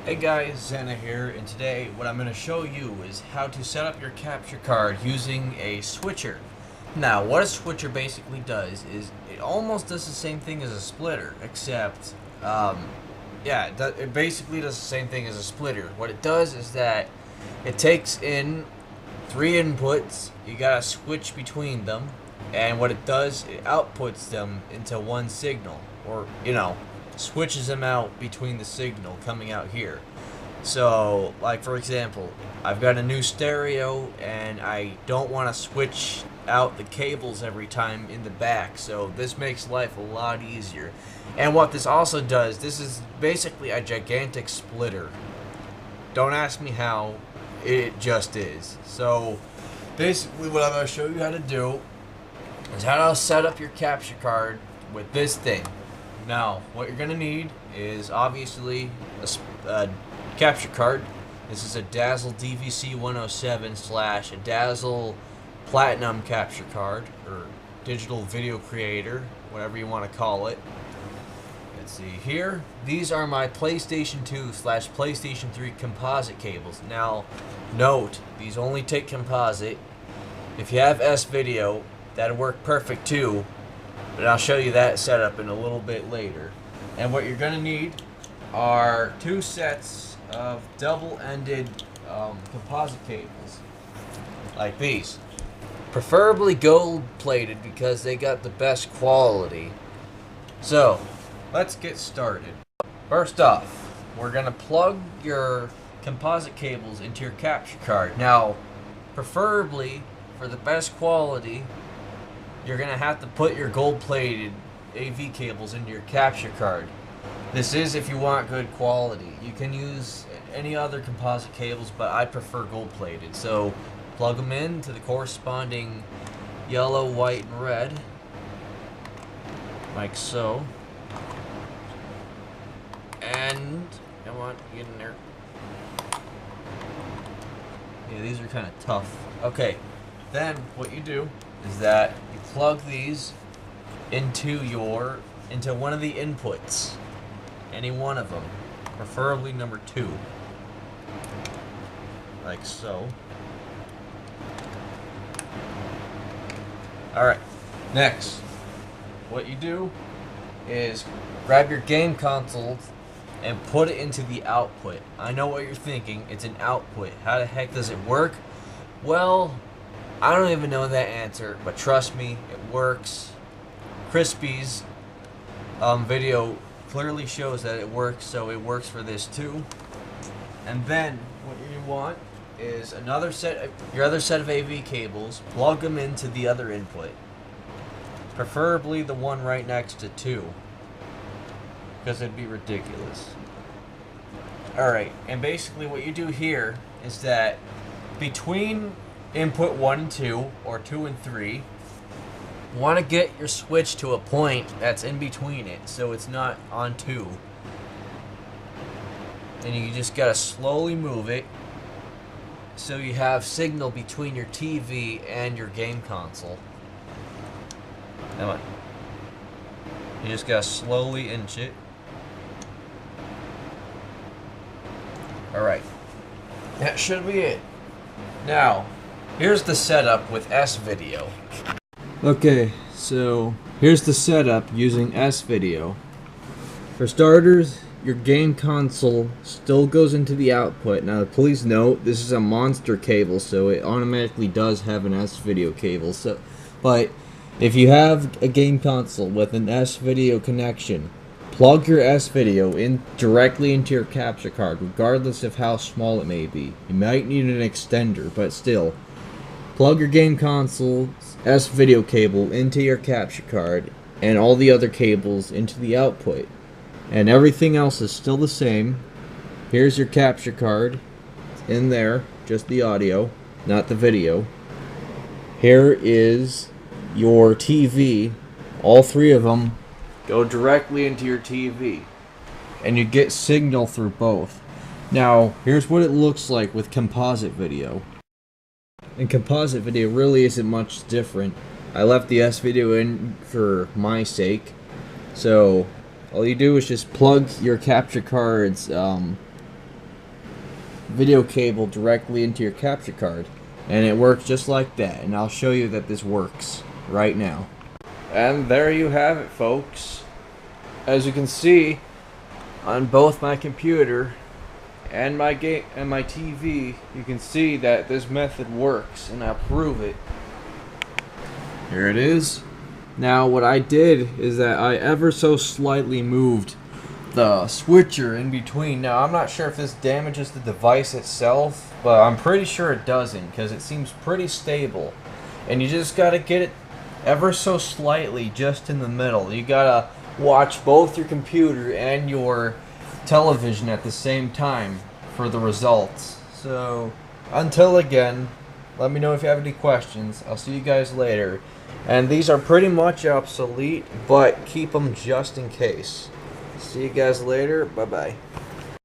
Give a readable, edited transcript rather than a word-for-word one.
Hey guys, Xana here, and today what I'm going to show you is how to set up your capture card using a switcher. Now, what a switcher basically does is it almost does the same thing as a splitter, except, it basically does the same thing as a splitter. What it does is that it takes in 3 inputs, you gotta switch between them, and what it does, it outputs them into one signal, or, switches them out between the signal coming out here. So, like for example, I've got a new stereo and I don't want to switch out the cables every time in the back, so this makes life a lot easier. And what this also does, this is basically a gigantic splitter. Don't ask me how, it just is. So basically what I'm going to show you how to do is how to set up your capture card with this thing. Now, what you're going to need is obviously a capture card. This is a Dazzle DVC 107 / a Dazzle Platinum capture card, or digital video creator, whatever you want to call it. Let's see here. These are my PlayStation 2 / PlayStation 3 composite cables. Now, note, these only take composite. If you have S-Video, that'll work perfect too. But I'll show you that setup in a little bit later. And what you're going to need are 2 sets of double-ended composite cables, like these. Preferably gold-plated because they got the best quality. So, let's get started. First off, we're going to plug your composite cables into your capture card. Now, preferably, for the best quality, you're going to have to put your gold-plated AV cables into your capture card. This is if you want good quality. You can use any other composite cables, but I prefer gold-plated. So plug them in to the corresponding yellow, white, and red, like so. And, come on, get in there. Yeah, these are kind of tough. Okay, then what you do is that you plug these into one of the inputs, any one of them, preferably number 2, like so. Alright, next, what you do is grab your game console and put it into the output. I know what you're thinking, it's an output. How the heck does it work? Well, I don't even know that answer, but trust me, it works. Crispy's video clearly shows that it works, so it works for this too. And then what you want is your other set of AV cables. Plug them into the other input, preferably the one right next to 2, because it'd be ridiculous. Alright, and basically what you do here is that between input 1 and 2, or 2 and 3, you want to get your switch to a point that's in between it, so it's not on 2. And you just gotta slowly move it so you have signal between your TV and your game console. Come on. You just gotta slowly inch it. Alright. That should be it. Now, here's the setup with S-Video. Okay, so here's the setup using S-Video. For starters, your game console still goes into the output. Now, please note, this is a monster cable, so it automatically does have an S-Video cable. But if you have a game console with an S-Video connection, plug your S-Video in directly into your capture card, regardless of how small it may be. You might need an extender, but still. Plug your game console's S-Video cable into your capture card, and all the other cables into the output. And everything else is still the same. Here's your capture card. It's in there, just the audio, not the video. Here is your TV. All 3 of them go directly into your TV, and you get signal through both. Now, here's what it looks like with composite video. And composite video really isn't much different. I left the S-Video in for my sake, so All you do is just plug your capture card's video cable directly into your capture card, and it works just like that. And I'll show you that this works right now. And there you have it, folks. As you can see, on both my computer and my TV, you can see that this method works, and I'll prove it. Here it is. Now what I did is that I ever so slightly moved the switcher in between. Now I'm not sure if this damages the device itself, but I'm pretty sure it doesn't, because it seems pretty stable. And you just gotta get it ever so slightly just in the middle. You gotta watch both your computer and your television at the same time for the results. So until again, let me know if you have any questions. I'll see you guys later. And these are pretty much obsolete, but keep them just in case. See you guys later. Bye bye.